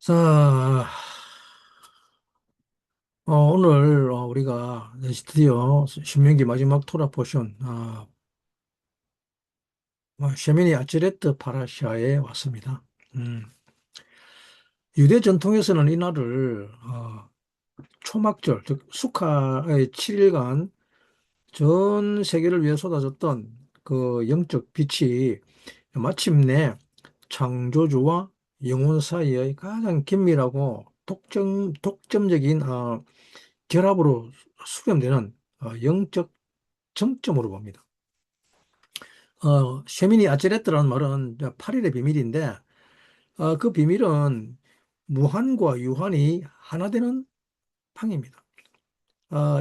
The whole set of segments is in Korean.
자, 오늘 우리가 드디어 신명기 마지막 토라 포션, 셰미니 아찌레트 파라시아에 왔습니다. 음, 유대 전통에서는 이날을 초막절, 즉 수카의 7일간 전 세계를 위해 쏟아졌던 그 영적 빛이 마침내 창조주와 영혼 사이의 가장 긴밀하고 독점적인 결합으로 수렴되는 영적 정점으로 봅니다. 셰미니 아찌레트라는 말은 8일의 비밀인데, 그 비밀은 무한과 유한이 하나 되는 방입니다.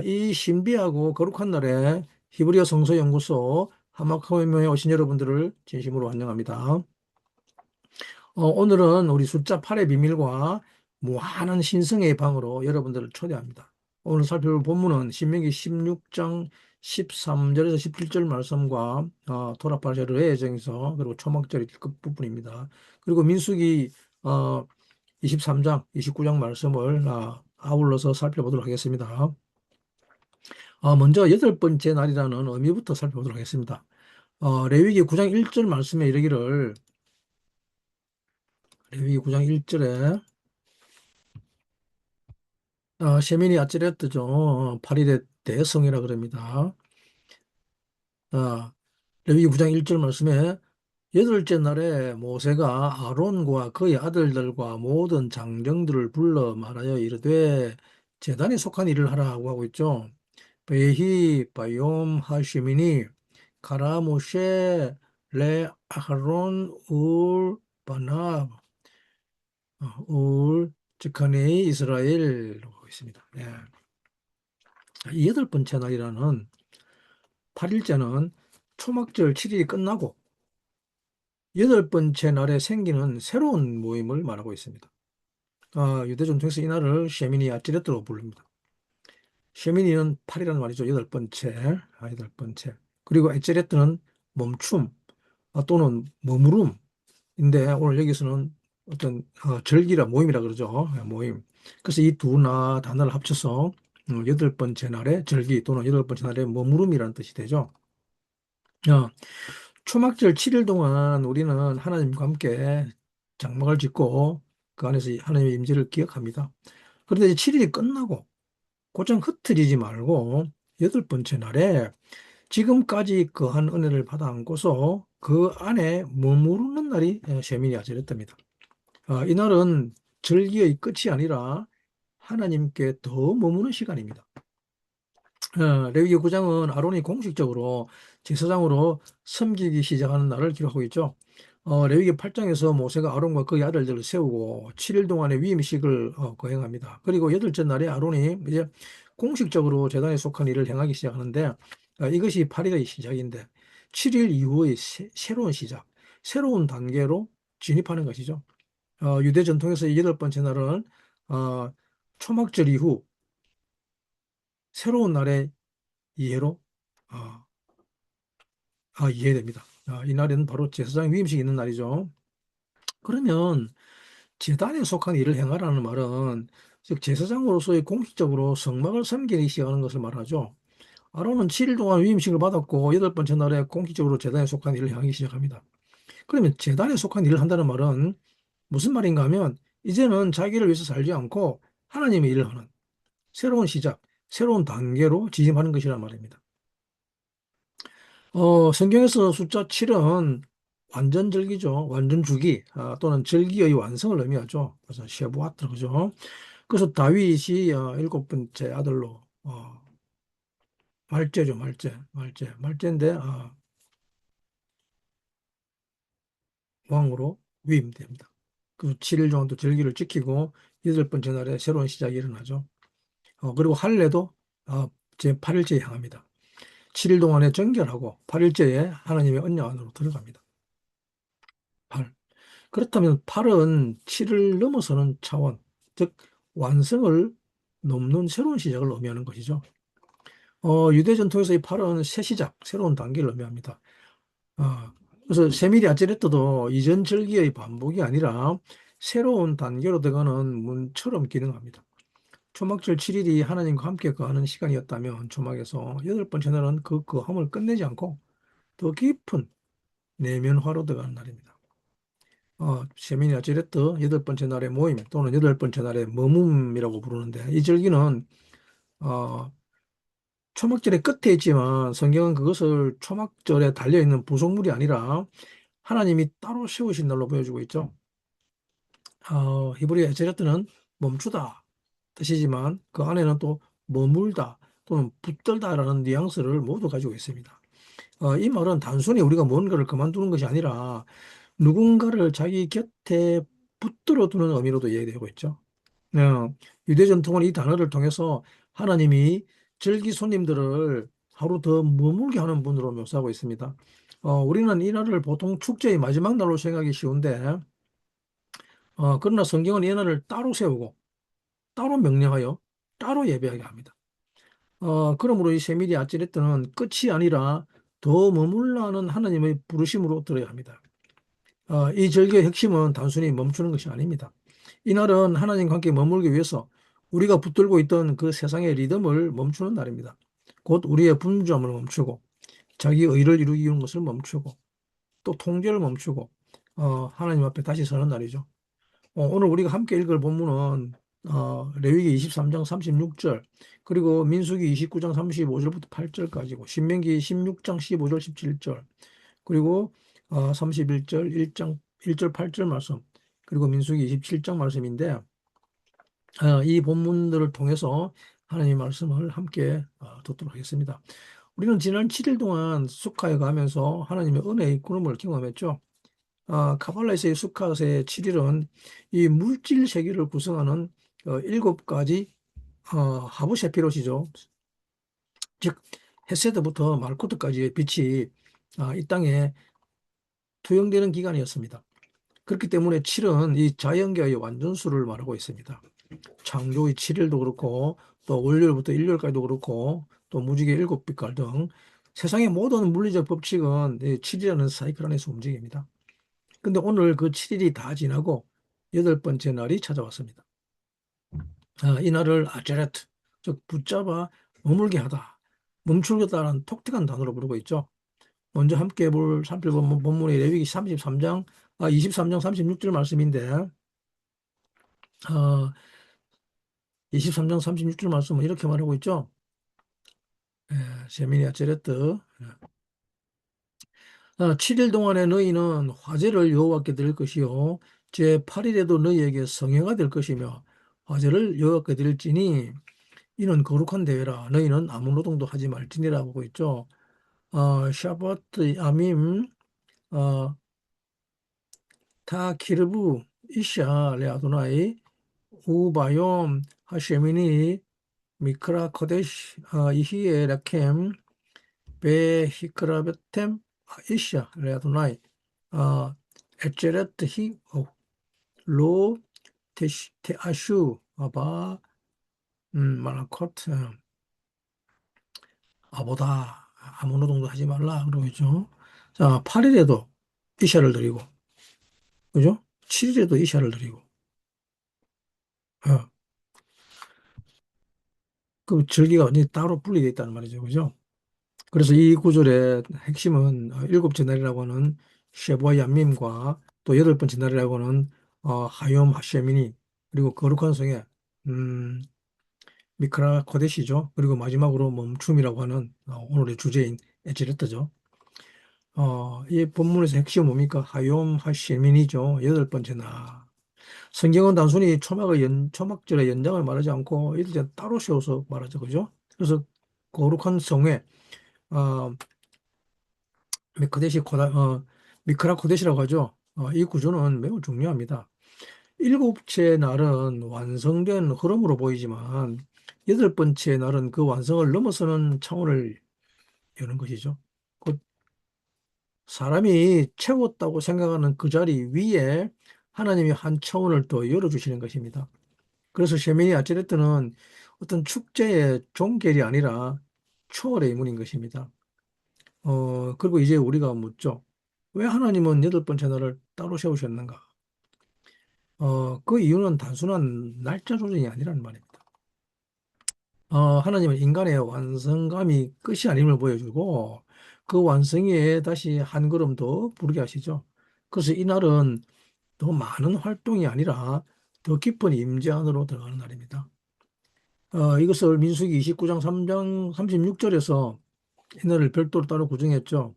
이 신비하고 거룩한 날에 히브리어 성서연구소 하마카오에 오신 여러분들을 진심으로 환영합니다. 오늘은 우리 숫자 8의 비밀과 무한한 신성의 방으로 여러분들을 초대합니다. 오늘 살펴볼 본문은 신명기 16장 13절에서 17절 말씀과 토라파샤르의 예정에서 그리고 초막절의 끝부분입니다. 그리고 민수기 23장, 29장 말씀을 아울러서 살펴보도록 하겠습니다. 먼저 여덟 번째 날이라는 의미부터 살펴보도록 하겠습니다. 레위기 9장 1절 말씀에 이르기를 레위기 9장 1절에 셰미니 아찌레트죠. 8일의 대성이라 그럽니다. 아, 레위기 9장 1절 말씀에 여덟째 날에 모세가 아론과 그의 아들들과 모든 장정들을 불러 말하여 이르되 제단에 속한 일을 하라고 하고 있죠. 베히 바욤 하시미니 가라 모셰 레 아하론 울 바나브 울 즉하니 이스라엘로 하고 있습니다. 예. 이 여덟 번째 날이라는 8일째는 초막절 7일이 끝나고 여덟 번째 날에 생기는 새로운 모임을 말하고 있습니다. 유대 전통에서 이 날을 셰미니 아찌레트로 부릅니다. 셰미니는 8이라는 말이죠. 여덟 번째, 여덟 번째. 그리고 아찌레트는 멈춤 또는 머무름인데 오늘 여기서는 어떤 절기라 모임이라 그러죠. 모임. 그래서 이 두 단어를 합쳐서 여덟 번째 날의 절기 또는 여덟 번째 날의 머무름이라는 뜻이 되죠. 어, 초막절 7일 동안 우리는 하나님과 함께 장막을 짓고 그 안에서 하나님의 임재를 기억합니다. 그런데 이제 7일이 끝나고 곧장 흩어지지 말고 여덟 번째 날에 지금까지 그한 은혜를 받아 안고서 그 안에 머무르는 날이 셰미니 아지렛답니다. 이날은 절기의 끝이 아니라 하나님께 더 머무는 시간입니다. 레위기 9장은 아론이 공식적으로 제사장으로 섬기기 시작하는 날을 기록하고 있죠. 레위기 8장에서 모세가 아론과 그의 아들들을 세우고 7일 동안의 위임식을 거행합니다. 그리고 여덟째 날에 아론이 이제 공식적으로 제단에 속한 일을 행하기 시작하는데 이것이 8일의 시작인데 7일 이후의 새로운 시작, 새로운 단계로 진입하는 것이죠. 유대 전통에서 이 여덟 번째 날은 어, 초막절 이후 새로운 날의 이해로 어, 이해됩니다. 이날에는 바로 제사장 위임식이 있는 날이죠. 그러면 제단에 속한 일을 행하라는 말은 즉 제사장으로서의 공식적으로 성막을 섬기기 시작하는 것을 말하죠. 아론은 7일 동안 위임식을 받았고 여덟 번째 날에 공식적으로 제단에 속한 일을 행하기 시작합니다. 그러면 제단에 속한 일을 한다는 말은 무슨 말인가 하면 이제는 자기를 위해서 살지 않고 하나님의 일을 하는 새로운 시작, 새로운 단계로 진입하는 것이란 말입니다. 성경에서 숫자 7은 완전 절기죠. 완전 주기 또는 절기의 완성을 의미하죠. 그래서 쉐부아트 그죠. 그래서 다윗이 일곱 번째 아들로 말제죠. 말제인데 왕으로 위임됩니다. 그 7일 정도 절기를 지키고 여덟 번째 날에 새로운 시작이 일어나죠. 그리고 할례도 제 8일째에 향합니다. 7일 동안에 정결하고 8일째에 하나님의 언약 안으로 들어갑니다. 8. 그렇다면 8은 7을 넘어서는 차원, 즉 완성을 넘는 새로운 시작을 의미하는 것이죠. 유대 전통에서 이 8은 새 시작, 새로운 단계를 의미합니다. 그래서 세밀이 아찌레트도 이전 절기의 반복이 아니라 새로운 단계로 들어가는 문처럼 기능합니다. 초막절 7일이 하나님과 함께 거하는 시간이었다면 초막에서 여덟 번째 날은 그 거함을 끝내지 않고 더 깊은 내면화로 들어가는 날입니다. 세미니 아제레트 여덟 번째 날의 모임 또는 여덟 번째 날의 머뭅이라고 부르는데 이 절기는 어, 초막절의 끝에 있지만 성경은 그것을 초막절에 달려있는 부속물이 아니라 하나님이 따로 세우신 날로 보여주고 있죠. 히브리 에제르트는 멈추다 뜻이지만 그 안에는 또 머물다 또는 붙들다라는 뉘앙스를 모두 가지고 있습니다. 이 말은 단순히 우리가 뭔가를 그만두는 것이 아니라 누군가를 자기 곁에 붙들어 두는 의미로도 이해되고 있죠. 유대 전통은 이 단어를 통해서 하나님이 절기 손님들을 하루 더 머물게 하는 분으로 묘사하고 있습니다. 우리는 이 날을 보통 축제의 마지막 날로 생각하기 쉬운데, 그러나 성경은 이 날을 따로 세우고, 따로 명령하여, 따로 예배하게 합니다. 그러므로 이 세밀히 아찔했던 끝이 아니라 더 머물러 하는 하나님의 부르심으로 들어야 합니다. 이 절기의 핵심은 단순히 멈추는 것이 아닙니다. 이날은 하나님과 함께 머물기 위해서 우리가 붙들고 있던 그 세상의 리듬을 멈추는 날입니다. 곧 우리의 분주함을 멈추고 자기 의를 이루기 위한 것을 멈추고 또 통제를 멈추고 하나님 앞에 다시 서는 날이죠. 오늘 우리가 함께 읽을 본문은 레위기 23장 36절 그리고 민수기 29장 35절부터 8절까지고 신명기 16장 15절 17절 그리고 31절 1장 1절 8절 말씀 그리고 민수기 27장 말씀인데 이 본문들을 통해서 하나님의 말씀을 함께 듣도록 하겠습니다. 우리는 지난 7일 동안 수카에 가면서 하나님의 은혜의 구름을 경험했죠. 카발라에서의 수카의 7일은 이 물질 세계를 구성하는 일곱 가지 하부 세피롯이죠. 즉 헤세드부터 말코트까지의 빛이 이 땅에 투영되는 기간이었습니다. 그렇기 때문에 7은 이 자연계의 완전수를 말하고 있습니다. 창조의 7일도 그렇고 또 월요일부터 일요일까지도 그렇고 또 무지개 일곱 빛깔 등 세상의 모든 물리적 법칙은 이 7이라는 사이클 안에서 움직입니다. 근데 오늘 그 7일이 다 지나고 여덟 번째 날이 찾아왔습니다. 이 날을 아제레트, 즉 붙잡아 머물게 하다, 멈추겠다는 독특한 단어로 부르고 있죠. 먼저 함께 살펴볼 본문이 레위기 33장, 23장 36절 말씀인데, 어, 23장 36절 말씀은 이렇게 말하고 있죠. 세미니아 제레트. 7일 동안에 너희는 화제를 여호와께 드릴 것이요. 제 8일에도 너희에게 성회가 될 것이며, 화제를 여호와께 드릴지니, 이는 거룩한 대회라. 너희는 아무 노동도 하지 말지니라 하고 있죠. 샤바트 아밈, 어, 타 키르부, 이샤, 레아도나이, 우바욤, 하쉐미니, 미크라 코데시, 이히에 라켐, 베히크라베템, 이샤, 레아도나이, 에체레트 히, 로, 테아슈, 아바, 말라코트, 아보다, 아무 노동도 하지 말라, 그러고 있죠. 자, 8일에도 이샤를 드리고, 그죠? 7일에도 이샤를 드리고, 어, 그 절기가 완전히 따로 분리되어 있다는 말이죠. 그죠? 그래서 이 구절의 핵심은 일곱째 날이라고 하는 쉐보아 얌밈과 또 여덟 번째 날이라고 하는 하욤 하쉐미니 그리고 거룩한 성에 음, 미크라 코데시죠. 그리고 마지막으로 멈춤이라고 하는 오늘의 주제인 에즈레트죠. 이 본문에서 핵심은 뭡니까? 하욤 하쉐미니죠. 여덟 번째 날. 성경은 단순히 초막절의 연장을 말하지 않고 이들 따로 세워서 말하죠. 그죠? 그래서 거룩한 성회 어, 미크데시 미크라 코데시라고 하죠. 이 구조는 매우 중요합니다. 일곱째 날은 완성된 흐름으로 보이지만 여덟 번째 날은 그 완성을 넘어서는 차원을 여는 것이죠. 곧 사람이 채웠다고 생각하는 그 자리 위에 하나님이 한 차원을 더 열어주시는 것입니다. 그래서 셰미니 아찌레트는 어떤 축제의 종결이 아니라 초월의 의문인 것입니다. 그리고 이제 우리가 묻죠. 왜 하나님은 여덟 번째 날을 따로 세우셨는가? 그 이유는 단순한 날짜 조정이 아니라는 말입니다. 하나님은 인간의 완성감이 끝이 아님을 보여주고 그 완성에 다시 한 걸음 더 부르게 하시죠. 그래서 이날은 더 많은 활동이 아니라 더 깊은 임재 안으로 들어가는 날입니다. 이것을 민수기 29장 3장 36절에서 이날을 별도로 따로 구정했죠.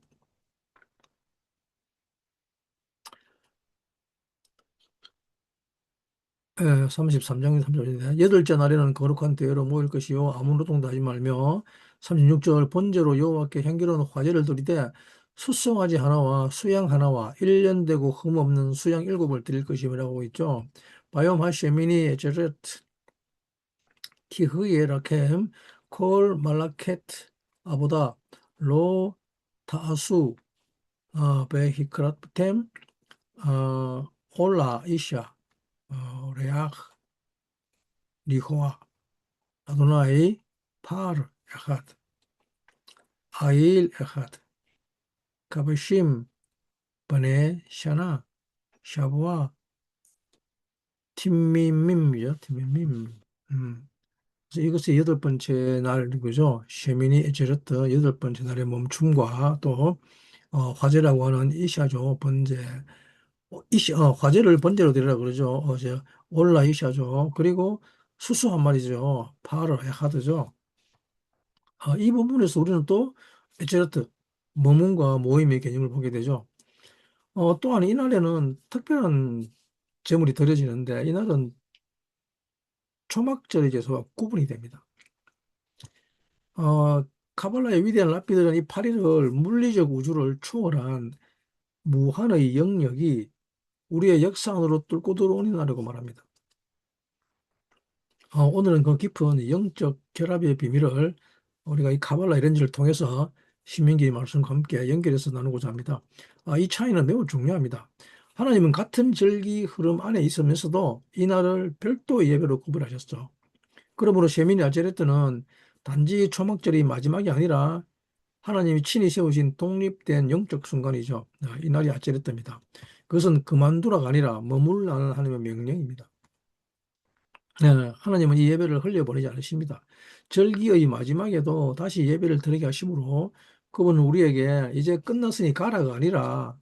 33장 3절인데 여덟째 날에는 거룩한 대회로 모일 것이요 아무 노동도 하지 말며 36절 번제로 여호와께 향기로운 화제를 드리되 숫송아지 하나와 수양 하나와 1년 되고 흠없는 수양 7을 드릴 것이라고 있죠. 바이옴 하쉐미니 제렛 키흐예 라켐 콜 말라켓 아보다 로 타아수 베히크라템 홀라 이샤 레악 리호아 아도나이 파르 에핫 아일 에핫 카베심 바네 샤나 샤브와 팀밈밈이죠. 팀밈밈. 그래서 이것이 여덟 번째 날이죠. 셰미니 에제르트 여덟 번째 날의 멈춤과 또 화제라고 하는 이샤죠. 번제. 화제를 번제로 드리라 그러죠. 올라 이샤죠. 그리고 수수 한 마리죠. 파르 에하드죠. 이 부분에서 우리는 또 에체르트, 머문과 모임의 개념을 보게 되죠. 또한 이날에는 특별한 제물이 드려지는데 이날은 초막절의 제사와 구분이 됩니다. 카발라의 위대한 랍비들은 이 8일을 물리적 우주를 초월한 무한의 영역이 우리의 역사 안으로 뚫고 들어오는 날이라고 말합니다. 오늘은 그 깊은 영적 결합의 비밀을 우리가 이 카발라 이런지를 통해서 신명기 말씀과 함께 연결해서 나누고자 합니다. 이 차이는 매우 중요합니다. 하나님은 같은 절기 흐름 안에 있으면서도 이날을 별도의 예배로 구분하셨죠. 그러므로 셰민이 아제레트는 단지 초막절이 마지막이 아니라 하나님이 친히 세우신 독립된 영적 순간이죠. 이날이 아제레트입니다. 그것은 그만두라가 아니라 머물라는 하나님의 명령입니다. 네, 하나님은 이 예배를 흘려보내지 않으십니다. 절기의 마지막에도 다시 예배를 드리게 하심으로 그분은 우리에게 이제 끝났으니 가라가 아니라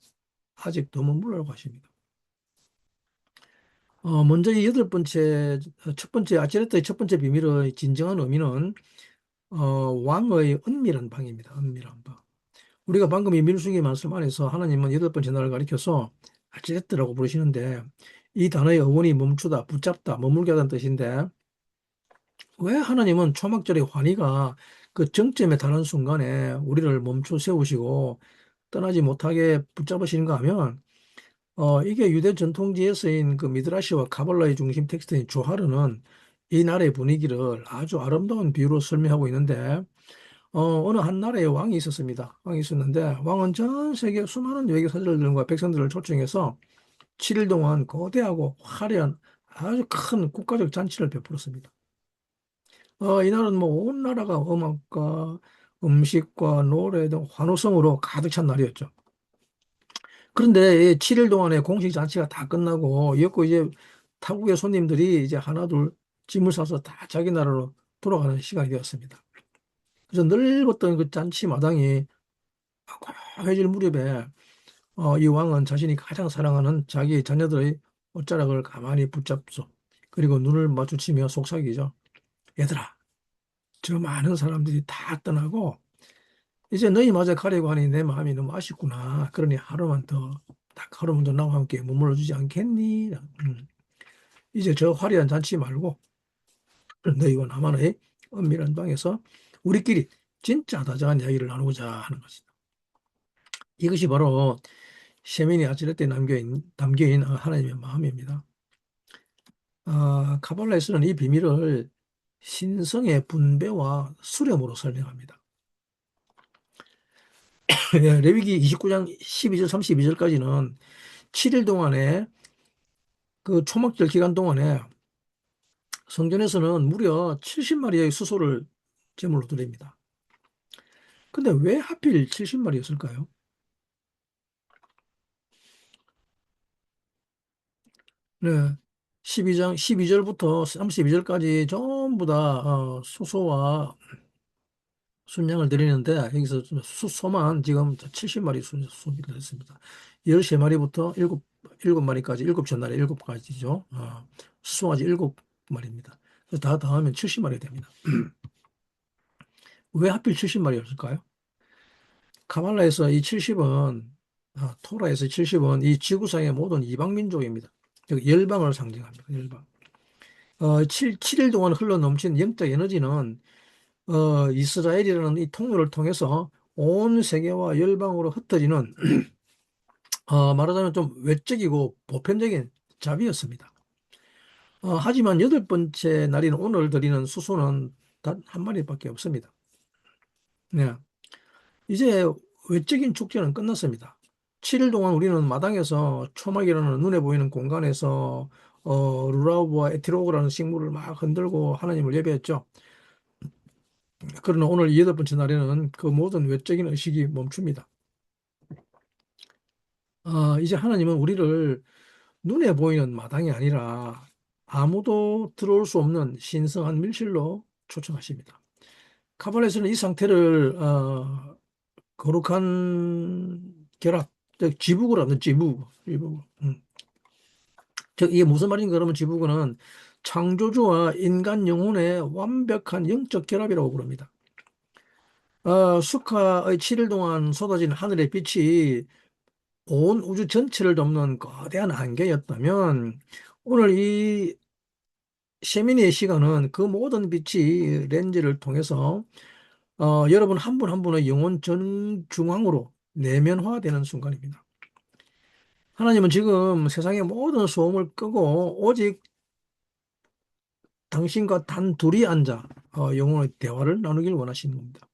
아직 더 머물라고 하십니다. 먼저 이 여덟 번째, 첫 번째, 아체레트의 첫 번째 비밀의 진정한 의미는 왕의 은밀한 방입니다. 은밀한 방. 우리가 방금 이 민수기 말씀 안에서 하나님은 여덟 번째 날을 가리켜서 아체레트라고 부르시는데 이 단어의 어원이 멈추다, 붙잡다, 머물게 하다는 뜻인데 왜 하나님은 초막절의 환희가 그 정점에 달하는 순간에 우리를 멈춰 세우시고 떠나지 못하게 붙잡으시는가 하면 이게 유대 전통지에 쓰인 그 미드라시와 카발라의 중심 텍스트인 조하르는 이 나라의 분위기를 아주 아름다운 비유로 설명하고 있는데 어느 한 나라에 왕이 있었습니다. 왕이 있었는데 왕은 전 세계 수많은 외교 사절들과 백성들을 초청해서 7일 동안 거대하고 화려한 아주 큰 국가적 잔치를 베풀었습니다. 이날은 뭐 온 나라가 음악과 음식과 노래 등 환호성으로 가득 찬 날이었죠. 그런데 이 7일 동안의 공식 잔치가 다 끝나고 이었고 이제 타국의 손님들이 이제 하나둘 짐을 싸서 다 자기 나라로 돌아가는 시간이 되었습니다. 그래서 넓었던 그 잔치 마당이 고요해질 무렵에 이 왕은 자신이 가장 사랑하는 자기 자녀들의 옷자락을 가만히 붙잡소. 그리고 눈을 마주치며 속삭이죠. 얘들아, 저 많은 사람들이 다 떠나고 이제 너희마저 가려고 하니 내 마음이 너무 아쉽구나. 그러니 하루만 더, 딱 하루만 더 나와 함께 머물러 주지 않겠니? 이제 저 화려한 잔치 말고 너희와 나만의 은밀한 방에서 우리끼리 진짜 다정한 이야기를 나누고자 하는 것이다. 이것이 바로 셰민이 아찔레때 담겨인 하나님의 마음입니다. 카발라에서는 이 비밀을 신성의 분배와 수렴으로 설명합니다. 예, 레위기 29장 12절 32절까지는 7일 동안에 그 초막절 기간 동안에 성전에서는 무려 70마리의 수소를 제물로 드립니다. 근데 왜 하필 70마리였을까요? 네. 12장 12절부터 32절까지 전부 다 수소와 순양을 드리는데 여기서 수소만 지금 70마리 순비를 했습니다. 13마리부터 7마리까지 7전날에 7가지죠. 수송아지 7마리입니다. 그래서 다 더하면 70마리 됩니다. 왜 하필 70마리였을까요? 카발라에서 이 70은 토라에서 70은 이 지구상의 모든 이방 민족입니다. 즉 열방을 상징합니다. 열방. 7일 동안 흘러 넘친 영적 에너지는 이스라엘이라는 이 통로를 통해서 온 세계와 열방으로 흩어지는 말하자면 좀 외적이고 보편적인 자비였습니다. 하지만 여덟 번째 날인 오늘 드리는 수소는 단 한 마리밖에 없습니다. 네. 이제 외적인 축제는 끝났습니다. 7일 동안 우리는 마당에서 초막이라는 눈에 보이는 공간에서 루라우브와 에티로그라는 식물을 막 흔들고 하나님을 예배했죠. 그러나 오늘 이 여덟 번째 날에는 그 모든 외적인 의식이 멈춥니다. 이제 하나님은 우리를 눈에 보이는 마당이 아니라 아무도 들어올 수 없는 신성한 밀실로 초청하십니다. 카발에서는 이 상태를 거룩한 결합, 즉 지부구라 하는 지부구. 즉 이게 무슨 말인가 그러면 지부구는 창조주와 인간 영혼의 완벽한 영적 결합이라고 부릅니다. 수카의 7일 동안 쏟아진 하늘의 빛이 온 우주 전체를 덮는 거대한 안개였다면 오늘 이 세미니의 시간은 그 모든 빛이 렌즈를 통해서 여러분 한 분 한 분의 영혼 정중앙으로 내면화되는 순간입니다. 하나님은 지금 세상의 모든 소음을 끄고 오직 당신과 단 둘이 앉아 영혼의 대화를 나누길 원하시는 겁니다.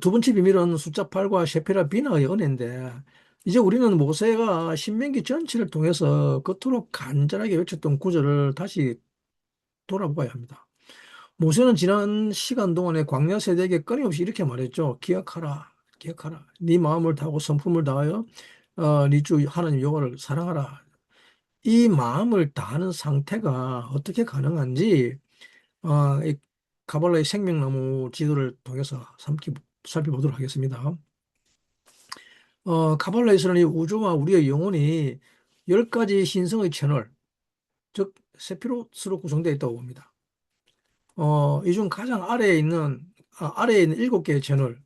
두 번째 비밀은 숫자 8과 셰페라 비나의 은혜인데 이제 우리는 모세가 신명기 전체를 통해서 그토록 간절하게 외쳤던 구절을 다시 돌아보아야 합니다. 모세는 지난 시간 동안에 광야 세대에게 끊임없이 이렇게 말했죠. 기억하라, 기억하라. 네 마음을 다하고 성품을 다하여 네 주 하나님 여호와를 사랑하라. 이 마음을 다하는 상태가 어떻게 가능한지 이 가발라의 생명나무 지도를 통해서 살펴보도록 하겠습니다. 카발라에서는 이 우주와 우리의 영혼이 10가지 신성의 채널, 즉 세피로스로 구성되어 있다고 봅니다. 이 중 가장 아래에 있는 7개의 채널,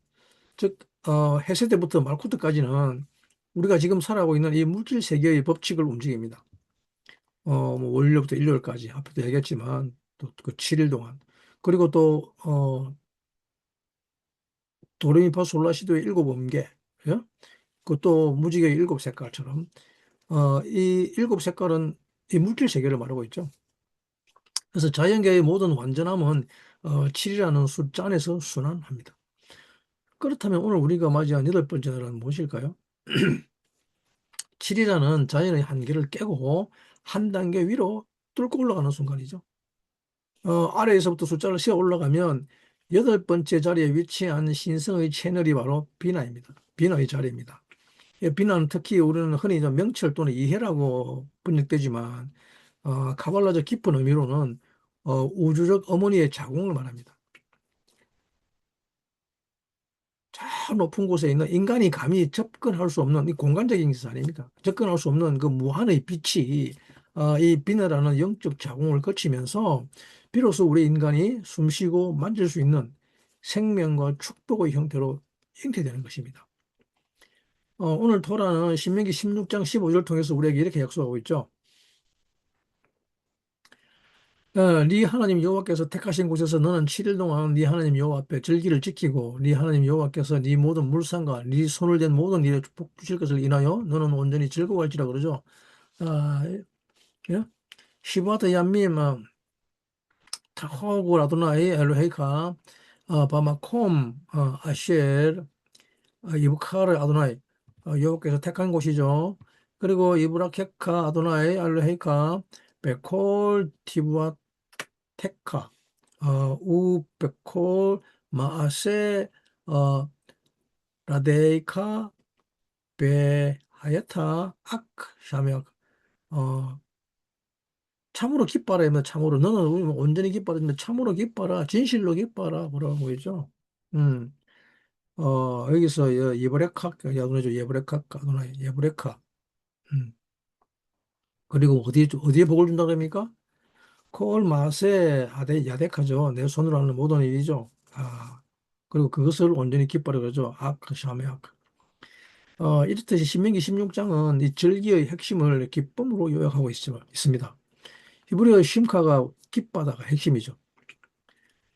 즉 해세대부터 말쿠트까지는 우리가 지금 살아가고 있는 이 물질 세계의 법칙을 움직입니다. 뭐 월요일부터 일요일까지 앞에도 얘기했지만 또 그 7일 동안 그리고 또 도레미파솔라시도의 7음계, 예? 그것도 무지개의 7색깔처럼 이 7색깔은 이 물질 세계를 말하고 있죠. 그래서 자연계의 모든 완전함은 7이라는 숫자 안에서 순환합니다. 그렇다면 오늘 우리가 맞이한 여덟 번째 날은 무엇일까요? 7이라는 자연의 한계를 깨고 한 단계 위로 뚫고 올라가는 순간이죠. 아래에서부터 숫자를 세어 올라가면 여덟 번째 자리에 위치한 신성의 채널이 바로 비나입니다. 비나의 자리입니다. 비나는 특히 우리는 흔히 명철 또는 이해라고 번역되지만 카발라적 깊은 의미로는 우주적 어머니의 자궁을 말합니다. 저 높은 곳에 있는 인간이 감히 접근할 수 없는 이 공간적인 것이 아닙니다. 접근할 수 없는 그 무한의 빛이 이 비너라는 영적 자궁을 거치면서 비로소 우리 인간이 숨쉬고 만질 수 있는 생명과 축복의 형태로 잉태되는 것입니다. 오늘 토라는 신명기 16장 15절을 통해서 우리에게 이렇게 약속하고 있죠. 네 하나님 여호와께서 택하신 곳에서 너는 7일 동안 네 하나님 여호와 앞에 절기를 지키고 네 하나님 여호와께서 네 모든 물상과 네 손을 댄 모든 일에 축복 주실 것을 인하여 너는 온전히 즐거워할지라 그러죠. 아, 예? 시바트 얌밈 타호고 라도나이 엘로헤이카 바마콤 아쉘 이브카르 아도나이 여호와께서 택한 곳이죠. 그리고 이브라케카 아도나이 알로헤이카 베콜 티브아 테카 우베콜 마아세 어, 라데이카 베하야타 악 샤메악 어, 참으로 기뻐라 하면 참으로 너는 온전히 기뻐라 하면 참으로 기뻐라 진실로 기뻐라 뭐라고 보이죠. 음, 여기서 예브레카 야그네죠 예브레카 가도나이 예브레카. 음, 그리고 어디에 복을 준다 그럽니까? 콜 마세 아데 야데카죠. 내 손으로 하는 모든 일이죠. 그리고 그것을 온전히 기뻐라 그러죠. 샤메악. 이렇듯이 신명기 16장은 이 절기의 핵심을 기쁨으로 요약하고 있습니다. 히브리어 쉼카가 기뻐하다가 핵심이죠.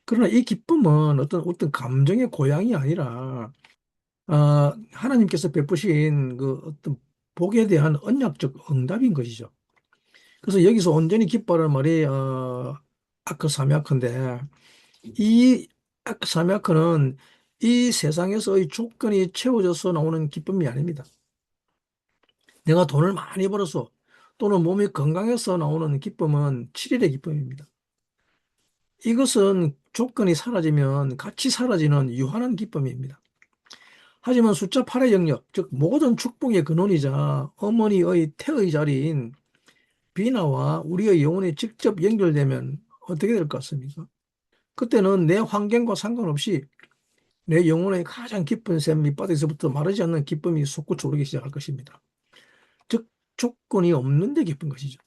그러나 이 기쁨은 어떤 감정의 고양이 아니라 하나님께서 베푸신 그 어떤 복에 대한 언약적 응답인 것이죠. 그래서 여기서 온전히 기뻐하는 말이 아크 사미아크인데 이 아크 사미아크는 이 세상에서의 조건이 채워져서 나오는 기쁨이 아닙니다. 내가 돈을 많이 벌어서 또는 몸이 건강해서 나오는 기쁨은 7일의 기쁨입니다. 이것은 조건이 사라지면 같이 사라지는 유한한 기쁨입니다. 하지만 숫자 8의 영역, 즉 모든 축복의 근원이자 어머니의 태의 자리인 비나와 우리의 영혼이 직접 연결되면 어떻게 될 것 같습니까? 그때는 내 환경과 상관없이 내 영혼의 가장 깊은 샘 밑바닥에서부터 마르지 않는 기쁨이 솟구쳐 오르기 시작할 것입니다. 즉 조건이 없는데 기쁜 것이죠.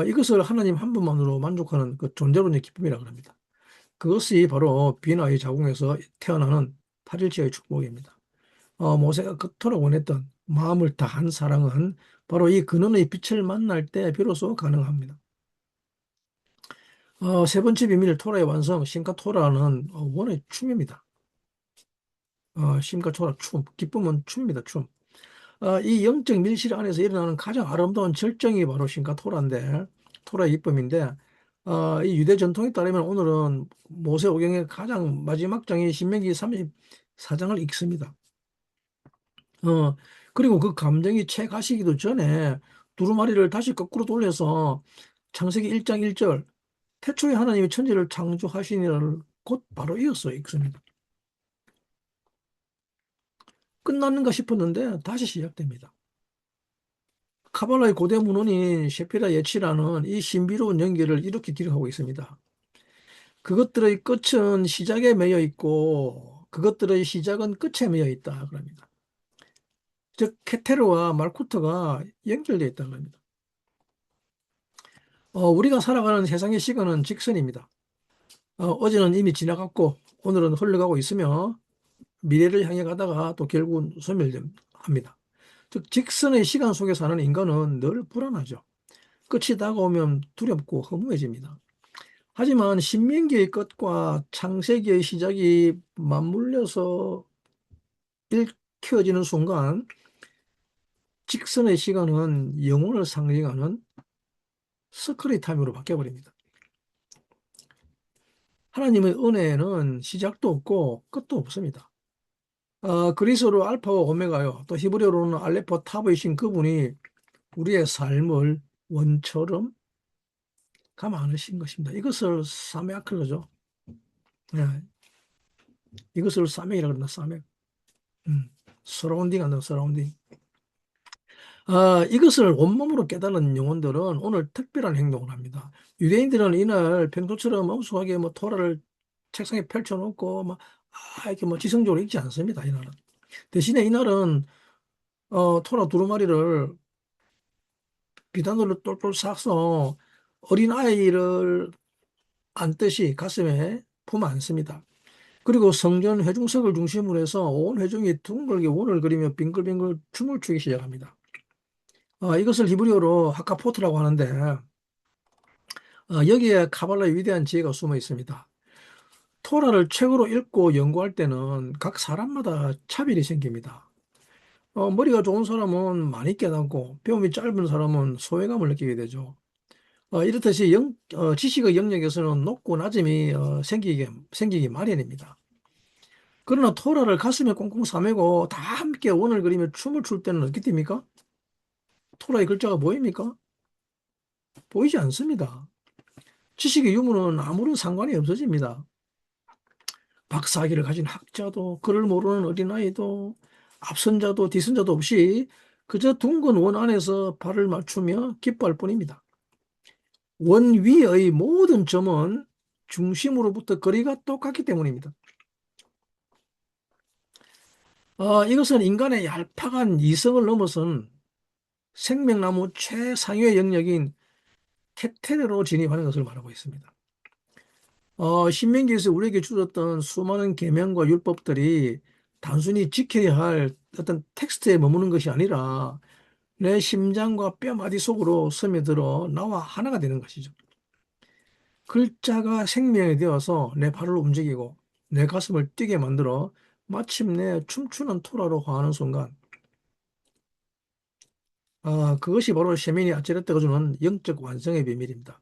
이것을 하나님 한 분만으로 만족하는 그 존재론의 기쁨이라고 합니다. 그것이 바로 비나의 자궁에서 태어나는 8일째의 축복입니다. 모세가 그토록 원했던 마음을 다한 사랑은 바로 이 근원의 빛을 만날 때 비로소 가능합니다. 세 번째 비밀 토라의 완성, 심카 토라는 원의 춤입니다. 심카 토라 춤, 기쁨은 춤입니다. 춤. 이 영적 밀실 안에서 일어나는 가장 아름다운 절정이 바로 심카 토라인데, 토라의 기쁨인데, 이 유대 전통에 따르면 오늘은 모세오경의 가장 마지막 장인 신명기 34장을 읽습니다. 그리고 그 감정이 채 가시기도 전에 두루마리를 다시 거꾸로 돌려서 창세기 1장 1절 태초에 하나님이 천지를 창조하시니를 곧 바로 이어서 읽습니다. 끝났는가 싶었는데 다시 시작됩니다. 카발라의 고대 문헌인 셰피라 예치라는 이 신비로운 연결을 이렇게 기록하고 있습니다. 그것들의 끝은 시작에 매여 있고 그것들의 시작은 끝에 매여 있다 그럽니다. 즉 케테르와 말쿠트가 연결되어 있다는 겁니다. 우리가 살아가는 세상의 시간은 직선입니다. 어제는 이미 지나갔고 오늘은 흘러가고 있으며 미래를 향해 가다가 또 결국은 소멸합니다. 즉 직선의 시간 속에 사는 인간은 늘 불안하죠. 끝이 다가오면 두렵고 허무해집니다. 하지만 신명기의 끝과 창세기의 시작이 맞물려서 읽혀지는 순간 직선의 시간은 영혼을 상징하는 스크린 타임으로 바뀌어버립니다. 하나님의 은혜에는 시작도 없고 끝도 없습니다. 그리스어로 알파와 오메가요. 또 히브리어로는 알레포 타브이신 그분이 우리의 삶을 원처럼 감안하신 것입니다. 이것을 사메아크르죠. 예, 이것을 사맥이라고 그러나 사맥. 서라운딩 한다 서라운딩. 이것을 온몸으로 깨달은 영혼들은 오늘 특별한 행동을 합니다. 유대인들은 이날 평소처럼 엄숙하게 뭐 토라를 책상에 펼쳐놓고 막 이렇게 뭐 지성적으로 읽지 않습니다. 이날은 대신에 이날은 토라 두루마리를 비단으로 똘똘 싸서 어린아이를 안듯이 가슴에 품 안습니다. 그리고 성전 회중석을 중심으로 해서 온 회중이 둥글게 원을 그리며 빙글빙글 춤을 추기 시작합니다. 이것을 히브리어로 하카포트라고 하는데 여기에 카발라의 위대한 지혜가 숨어 있습니다. 토라를 책으로 읽고 연구할 때는 각 사람마다 차별이 생깁니다. 머리가 좋은 사람은 많이 깨닫고 배움이 짧은 사람은 소외감을 느끼게 되죠. 이렇듯이 지식의 영역에서는 높고 낮음이 생기기 마련입니다. 그러나 토라를 가슴에 꽁꽁 싸매고 다 함께 원을 그리며 춤을 출 때는 어떻게 됩니까? 토라의 글자가 보입니까? 보이지 않습니다. 지식의 유무는 아무런 상관이 없어집니다. 박사학위를 가진 학자도 글을 모르는 어린아이도 앞선자도 뒤선자도 없이 그저 둥근 원 안에서 발을 맞추며 기뻐할 뿐입니다. 원 위의 모든 점은 중심으로부터 거리가 똑같기 때문입니다. 이것은 인간의 얄팍한 이성을 넘어선 생명나무 최상위의 영역인 테테르로 진입하는 것을 말하고 있습니다. 신명기에서 우리에게 주었던 수많은 계명과 율법들이 단순히 지켜야 할 어떤 텍스트에 머무는 것이 아니라 내 심장과 뼈마디 속으로 스며들어 나와 하나가 되는 것이죠. 글자가 생명이 되어서 내 발을 움직이고 내 가슴을 뛰게 만들어 마침내 춤추는 토라로 화하는 순간, 그것이 바로 셰미니 아체르트가 주는 영적 완성의 비밀입니다.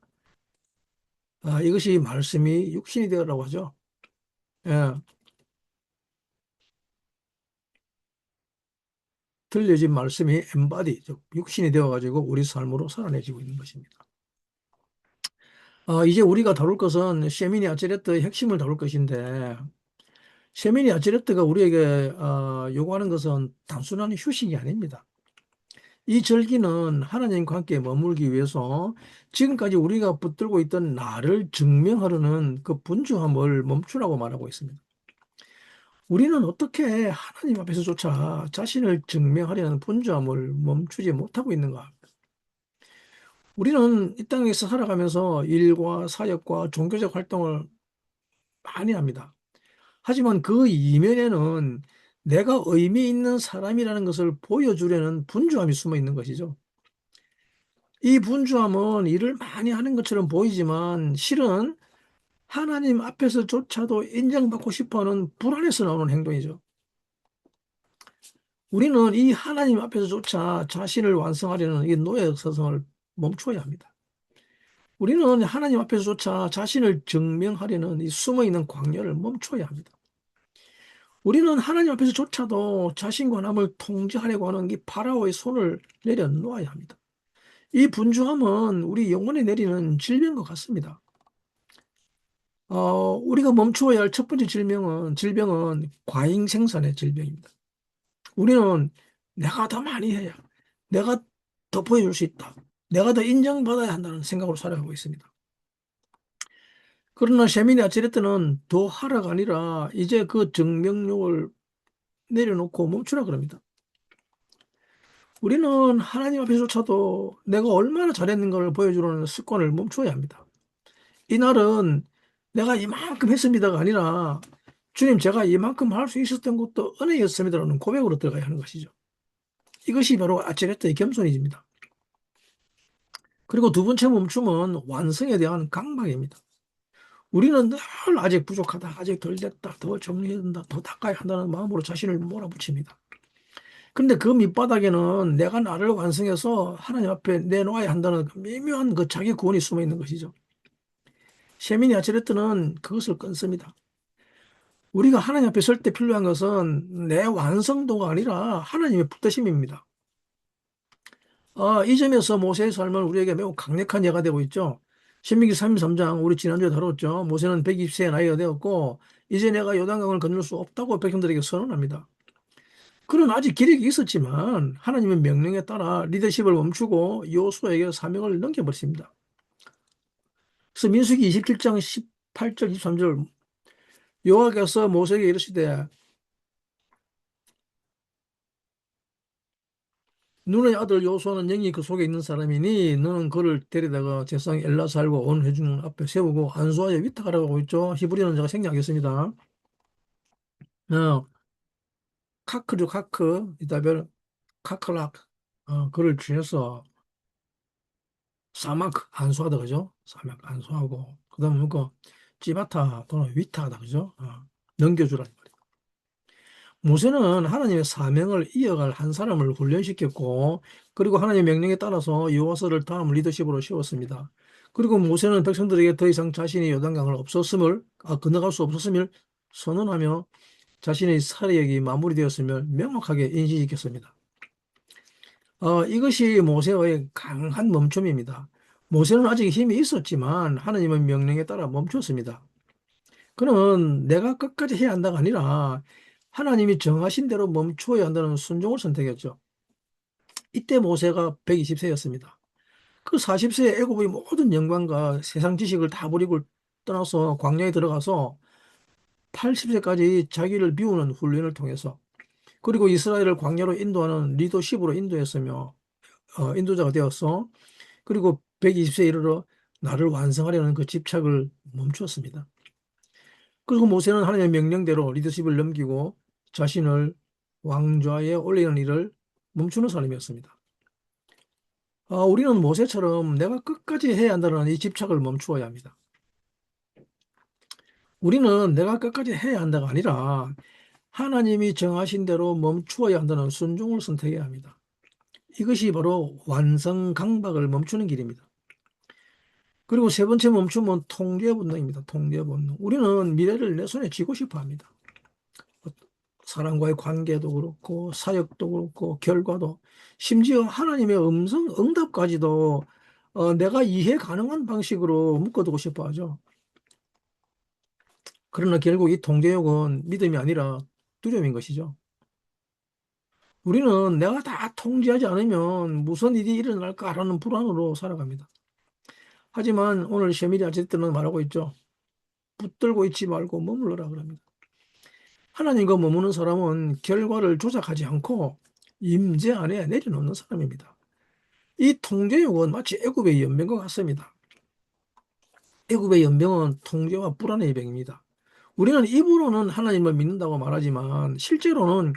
이것이 말씀이 육신이 되어라고 하죠. 예, 들려진 말씀이 엠바디, 즉 육신이 되어가지고 우리 삶으로 살아내지고 있는 것입니다. 이제 우리가 다룰 것은 셰미니 아체르트의 핵심을 다룰 것인데, 셰미니 아체르트가 우리에게 요구하는 것은 단순한 휴식이 아닙니다. 이 절기는 하나님과 함께 머물기 위해서 지금까지 우리가 붙들고 있던 나를 증명하려는 그 분주함을 멈추라고 말하고 있습니다. 우리는 어떻게 하나님 앞에서조차 자신을 증명하려는 분주함을 멈추지 못하고 있는가? 우리는 이 땅에서 살아가면서 일과 사역과 종교적 활동을 많이 합니다. 하지만 그 이면에는 내가 의미 있는 사람이라는 것을 보여주려는 분주함이 숨어 있는 것이죠. 이 분주함은 일을 많이 하는 것처럼 보이지만 실은 하나님 앞에서조차도 인정받고 싶어하는 불안에서 나오는 행동이죠. 우리는 이 하나님 앞에서조차 자신을 완성하려는 이 노예 서성을 멈춰야 합니다. 우리는 하나님 앞에서조차 자신을 증명하려는 이 숨어있는 광야를 멈춰야 합니다. 우리는 하나님 앞에서조차도 자신과 남을 통제하려고 하는 이 파라오의 손을 내려놓아야 합니다. 이 분주함은 우리 영혼에 내리는 질병과 같습니다. 우리가 멈추어야 할 첫 번째 질병은 과잉 생산의 질병입니다. 우리는 내가 더 많이 해야, 내가 더 보여줄 수 있다, 내가 더 인정받아야 한다는 생각으로 살아가고 있습니다. 그러나 셰미니 아치레트는 더 하라가 아니라 이제 그 증명욕을 내려놓고 멈추라 그럽니다. 우리는 하나님 앞에서조차도 내가 얼마나 잘했는가를 보여주려는 습관을 멈춰야 합니다. 이날은 내가 이만큼 했습니다가 아니라 주님 제가 이만큼 할 수 있었던 것도 은혜였습니다라는 고백으로 들어가야 하는 것이죠. 이것이 바로 아치레트의 겸손이집니다. 그리고 두 번째 멈춤은 완성에 대한 강박입니다. 우리는 늘 아직 부족하다, 아직 덜 됐다, 더 정리해야 된다, 더 닦아야 한다는 마음으로 자신을 몰아붙입니다. 그런데 그 밑바닥에는 내가 나를 완성해서 하나님 앞에 내놓아야 한다는 그 미묘한 그 자기 구원이 숨어 있는 것이죠. 셰미니 아체르트는 그것을 끊습니다. 우리가 하나님 앞에 설 때 필요한 것은 내 완성도가 아니라 하나님의 붙드심입니다. 이 점에서 모세의 삶은 우리에게 매우 강력한 예가 되고 있죠. 신명기 33장 우리 지난주에 다뤘죠. 모세는 120세의 나이가 되었고 이제 내가 요단강을 건널 수 없다고 백성들에게 선언합니다. 그는 아직 기력이 있었지만 하나님의 명령에 따라 리더십을 멈추고 여호수아에게 사명을 넘겨버렸습니다. 그래서 민수기 27장 18절 23절 여호와께서 모세에게 이르시되 눈의 아들 여호수아는 영이 그 속에 있는 사람이니 너는 그를 데려다가 제사장 엘라살과 온 회중 앞에 세우고 안수하여 위탁하라고 하고 있죠. 히브리어는 제가 생략하겠습니다. 어, 카크죠 카크 이다별 카클락 그를 주셔서 사막 안수하다 그죠? 사막 안수하고 그다음에 그 찌바타 또는 위타하다 그죠? 넘겨주라는 말이에요. 모세는 하나님의 사명을 이어갈 한 사람을 훈련시켰고 그리고 하나님의 명령에 따라서 여호와서를 다음 리더십으로 세웠습니다. 그리고 모세는 백성들에게 더 이상 자신이 요단강을 건너갈 수 없었음을 선언하며 자신의 사역이 마무리되었음을 명확하게 인식시켰습니다. 이것이 모세의 강한 멈춤입니다. 모세는 아직 힘이 있었지만 하나님의 명령에 따라 멈췄습니다. 그는 내가 끝까지 해야 한다가 아니라 하나님이 정하신 대로 멈추어야 한다는 순종을 선택했죠. 이때 모세가 120세였습니다. 그 40세에 애굽의 모든 영광과 세상 지식을 다 버리고 떠나서 광야에 들어가서 80세까지 자기를 비우는 훈련을 통해서 그리고 이스라엘을 광야로 인도하는 리더십으로 인도했으며 인도자가 되었어. 그리고 120세에 이르러 나를 완성하려는 그 집착을 멈추었습니다. 그리고 모세는 하나님의 명령대로 리더십을 넘기고 자신을 왕좌에 올리는 일을 멈추는 사람이었습니다. 우리는 모세처럼 내가 끝까지 해야 한다는 이 집착을 멈추어야 합니다. 우리는 내가 끝까지 해야 한다가 아니라 하나님이 정하신 대로 멈추어야 한다는 순종을 선택해야 합니다. 이것이 바로 완성 강박을 멈추는 길입니다. 그리고 세 번째 멈춤은 통제 본능입니다. 통제 본능. 우리는 미래를 내 손에 쥐고 싶어 합니다. 사람과의 관계도 그렇고 사역도 그렇고 결과도 심지어 하나님의 음성 응답까지도 내가 이해 가능한 방식으로 묶어두고 싶어 하죠. 그러나 결국 이 통제욕은 믿음이 아니라 두려움인 것이죠. 우리는 내가 다 통제하지 않으면 무슨 일이 일어날까라는 불안으로 살아갑니다. 하지만 오늘 셰밀이 아제트는 말하고 있죠. 붙들고 있지 말고 머물러라 그럽니다. 하나님과 머무는 사람은 결과를 조작하지 않고 임재 안에 내려놓는 사람입니다. 이 통제욕은 마치 애굽의 연병과 같습니다. 애굽의 연병은 통제와 불안의 병입니다. 우리는 입으로는 하나님을 믿는다고 말하지만 실제로는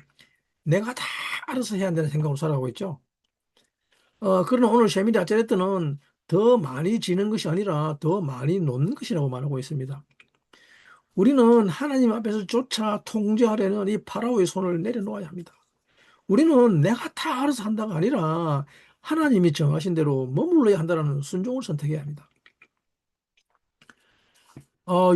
내가 다 알아서 해야 한다는 생각으로 살아가고 있죠. 그러나 오늘 셰밀이 아차레트는 더 많이 지는 것이 아니라 더 많이 놓는 것이라고 말하고 있습니다. 우리는 하나님 앞에서조차 통제하려는 이 파라오의 손을 내려놓아야 합니다. 우리는 내가 다 알아서 한다가 아니라 하나님이 정하신 대로 머물러야 한다는 순종을 선택해야 합니다.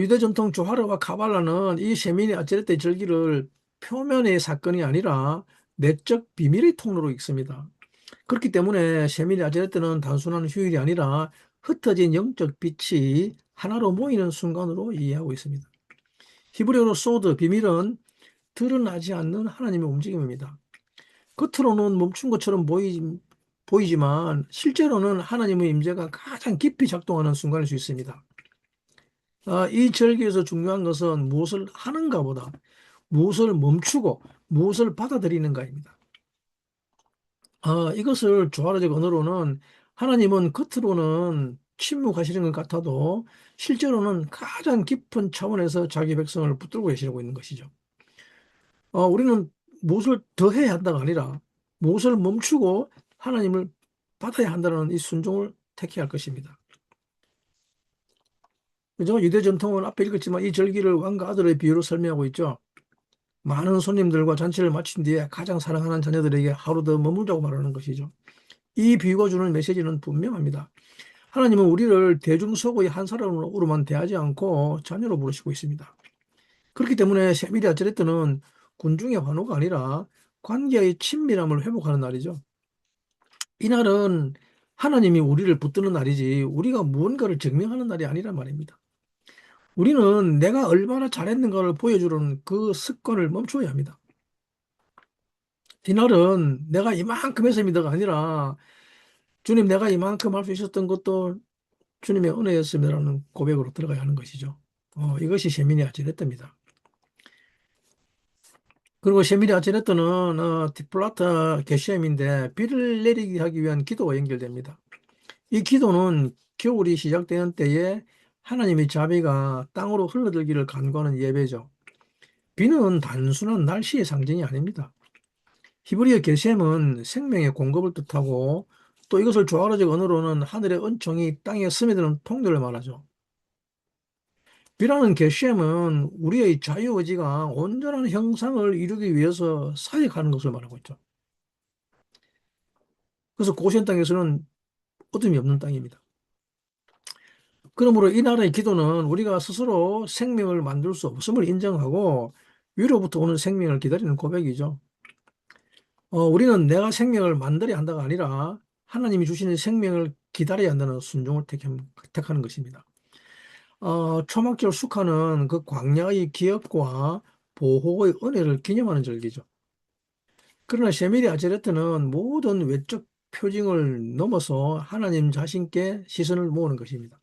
유대 전통 조하르와 카발라는 이 셰미니 아체르트의 절기를 표면의 사건이 아니라 내적 비밀의 통로로 읽습니다. 그렇기 때문에 셰미니 아체르트는 단순한 휴일이 아니라 흩어진 영적 빛이 하나로 모이는 순간으로 이해하고 있습니다. 히브리어로 소드, 비밀은 드러나지 않는 하나님의 움직임입니다. 겉으로는 멈춘 것처럼 보이지만 실제로는 하나님의 임재가 가장 깊이 작동하는 순간일 수 있습니다. 이 절기에서 중요한 것은 무엇을 하는가보다 무엇을 멈추고 무엇을 받아들이는가입니다. 이것을 조화로적 언어로는 하나님은 겉으로는 침묵하시는 것 같아도 실제로는 가장 깊은 차원에서 자기 백성을 붙들고 계시고 있는 것이죠. 우리는 무엇을 더 해야 한다가 아니라 무엇을 멈추고 하나님을 받아야 한다는 이 순종을 택해야 할 것입니다. 그죠? 유대 전통은 앞에 읽었지만 이 절기를 왕과 아들의 비유로 설명하고 있죠. 많은 손님들과 잔치를 마친 뒤에 가장 사랑하는 자녀들에게 하루 더 머물자고 말하는 것이죠. 이 비유가 주는 메시지는 분명합니다. 하나님은 우리를 대중석의 한 사람으로만 대하지 않고 자녀로 부르시고 있습니다. 그렇기 때문에 세밀이 아차레트는 군중의 환호가 아니라 관계의 친밀함을 회복하는 날이죠. 이날은 하나님이 우리를 붙드는 날이지 우리가 무언가를 증명하는 날이 아니란 말입니다. 우리는 내가 얼마나 잘했는가를 보여주는 그 습관을 멈춰야 합니다. 이날은 내가 이만큼 했습니다가 아니라 주님 내가 이만큼 할 수 있었던 것도 주님의 은혜였습니다라는 고백으로 들어가야 하는 것이죠. 이것이 셰미니 아치레트입니다. 그리고 셰미니 아치레트는 디플라타 게시엠인데 비를 내리게 하기 위한 기도와 연결됩니다. 이 기도는 겨울이 시작되는 때에 하나님의 자비가 땅으로 흘러들기를 간구하는 예배죠. 비는 단순한 날씨의 상징이 아닙니다. 히브리어 게셈은 생명의 공급을 뜻하고 또 이것을 조화로적 언어로는 하늘의 은총이 땅에 스며드는 통로를 말하죠. 비라는 게셈은 우리의 자유의지가 온전한 형상을 이루기 위해서 사역하는 것을 말하고 있죠. 그래서 고센 땅에서는 어둠이 없는 땅입니다. 그러므로 이 나라의 기도는 우리가 스스로 생명을 만들 수 없음을 인정하고 위로부터 오는 생명을 기다리는 고백이죠. 우리는 내가 생명을 만들어야 한다가 아니라 하나님이 주시는 생명을 기다려야 한다는 순종을 택하는 것입니다. 초막절 수카는 그 광야의 기업과 보호의 은혜를 기념하는 절기죠. 그러나 셰밀이 아제레트는 모든 외적 표징을 넘어서 하나님 자신께 시선을 모으는 것입니다.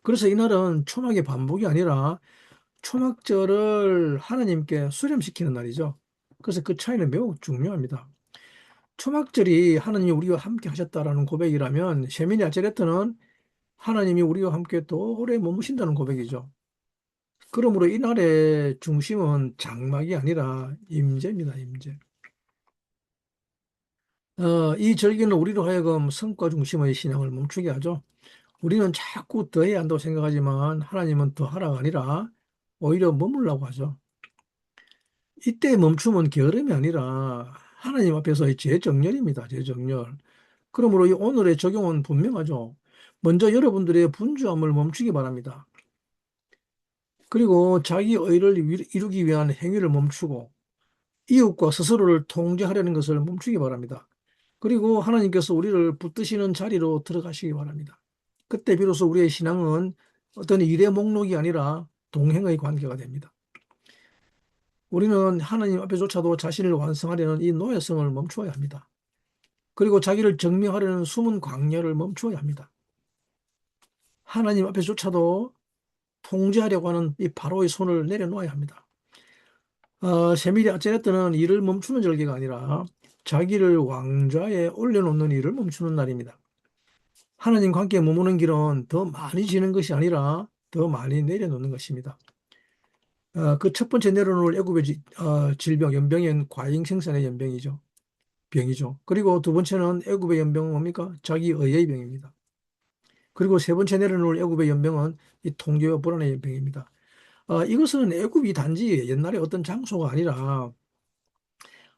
그래서 이날은 초막의 반복이 아니라 초막절을 하나님께 수렴시키는 날이죠. 그래서 그 차이는 매우 중요합니다. 초막절이 하나님이 우리와 함께 하셨다라는 고백이라면 셰밀이 아제레트는 하나님이 우리와 함께 또 오래 머무신다는 고백이죠. 그러므로 이날의 중심은 장막이 아니라 임재입니다, 임재. 이 절기는 우리로 하여금 성과 중심의 신앙을 멈추게 하죠. 우리는 자꾸 더 해야 한다고 생각하지만 하나님은 더 하라가 아니라 오히려 머물라고 하죠. 이때 멈춤은 게으름이 아니라 하나님 앞에서의 재정렬입니다, 재정렬. 그러므로 이 오늘의 적용은 분명하죠. 먼저 여러분들의 분주함을 멈추기 바랍니다. 그리고 자기 의를 이루기 위한 행위를 멈추고 이웃과 스스로를 통제하려는 것을 멈추기 바랍니다. 그리고 하나님께서 우리를 붙드시는 자리로 들어가시기 바랍니다. 그때 비로소 우리의 신앙은 어떤 일의 목록이 아니라 동행의 관계가 됩니다. 우리는 하나님 앞에조차도 자신을 완성하려는 이 노예성을 멈추어야 합니다. 그리고 자기를 증명하려는 숨은 광야를 멈추어야 합니다. 하나님 앞에조차도 통제하려고 하는 이 바로의 손을 내려놓아야 합니다. 세밀히 아체레트는 일을 멈추는 절기가 아니라 자기를 왕좌에 올려놓는 일을 멈추는 날입니다. 하나님과 함께 머무는 길은 더 많이 지는 것이 아니라 더 많이 내려놓는 것입니다. 그 첫 번째 내려놓을 애굽의 질병, 연병은 과잉 생산의 연병이죠. 병이죠. 그리고 두 번째는 애굽의 연병은 뭡니까? 자기 의의 병입니다. 그리고 세 번째 내려놓을 애굽의 연병은 이 통제와 불안의 연병입니다. 이것은 애굽이 단지 옛날에 어떤 장소가 아니라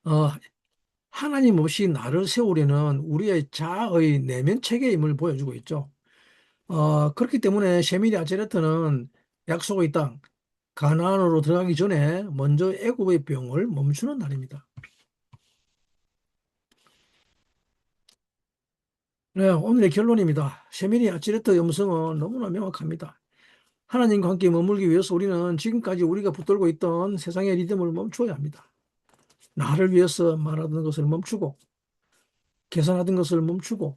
어, 하나님 없이 나를 세우려는 우리의 자아의 내면 체계임을 보여주고 있죠. 그렇기 때문에 셰밀이 아제레트는 약속의 땅 가나안으로 들어가기 전에 먼저 애굽의 병을 멈추는 날입니다. 네, 오늘의 결론입니다. 셰밀이 아제레트의 음성은 너무나 명확합니다. 하나님과 함께 머물기 위해서 우리는 지금까지 우리가 붙들고 있던 세상의 리듬을 멈춰야 합니다. 나를 위해서 말하던 것을 멈추고 계산하던 것을 멈추고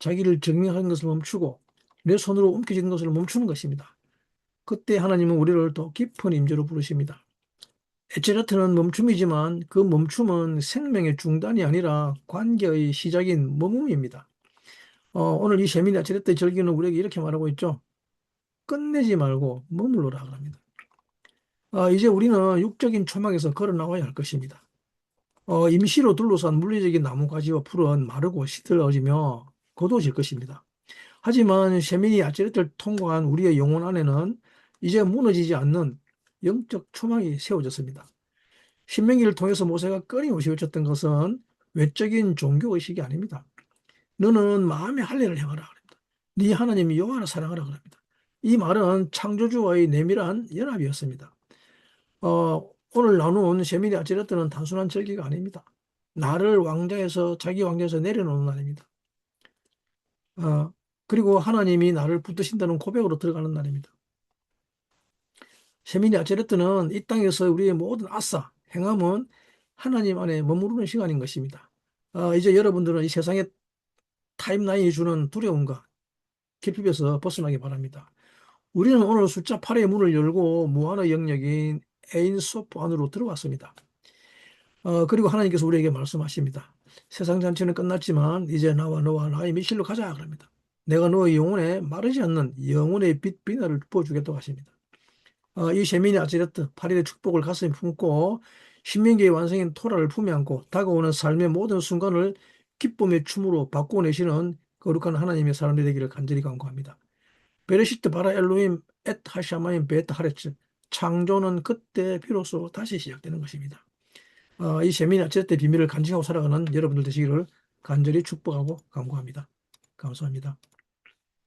자기를 증명하는 것을 멈추고 내 손으로 움켜쥐는 것을 멈추는 것입니다. 그때 하나님은 우리를 더 깊은 임재로 부르십니다. 에체르트는 멈춤이지만 그 멈춤은 생명의 중단이 아니라 관계의 시작인 머금입니다. 오늘 이 셰밀 에체르트의 절기는 우리에게 이렇게 말하고 있죠. 끝내지 말고 머물러라 합니다. 이제 우리는 육적인 초막에서 걸어 나와야 할 것입니다. 임시로 둘러싼 물리적인 나무가지와 풀은 마르고 시들어지며 고도질 것입니다. 하지만 셰민이 아찌르트를 통과한 우리의 영혼 안에는 이제 무너지지 않는 영적 초막이 세워졌습니다. 신명기를 통해서 모세가 끊임없이 외쳤던 것은 외적인 종교의식이 아닙니다. 너는 마음의 할례를 행하라 그럽니다. 네 하나님 여호와를 사랑하라 그럽니다. 이 말은 창조주와의 내밀한 연합이었습니다. 오늘 나눈 셰밀이 아찌르트는 단순한 절기가 아닙니다. 나를 왕자에서 자기 왕자에서 내려놓는 날입니다. 어, 그리고 하나님이 나를 붙드신다는 고백으로 들어가는 날입니다. 셰민이 아체르트는 이 땅에서 우리의 모든 아싸, 행함은 하나님 안에 머무르는 시간인 것입니다. 이제 여러분들은 이 세상의 타임라인이 주는 두려움과 결핍에서 벗어나기 바랍니다. 우리는 오늘 숫자 8의 문을 열고 무한의 영역인 에인소프 안으로 들어왔습니다. 그리고 하나님께서 우리에게 말씀하십니다. 세상 잔치는 끝났지만 이제 나와 너와 나의 미실로 가자 그럽니다. 내가 너의 영혼에 마르지 않는 영혼의 빛 비나를 부어주겠다고 하십니다. 이 셰민이 아찌레트 8일의 축복을 가슴에 품고 신명기의 완성인 토라를 품에 안고 다가오는 삶의 모든 순간을 기쁨의 춤으로 바꾸어내시는 거룩한 하나님의 사람들이 되기를 간절히 간구합니다. 베레시트 바라 엘로힘 엣 하샤마임 베트 하레츠 창조는 그때 비로소 다시 시작되는 것입니다. 이 셰민이 아찌레트의 비밀을 간직하고 살아가는 여러분들 되시기를 간절히 축복하고 간구합니다. 감사합니다.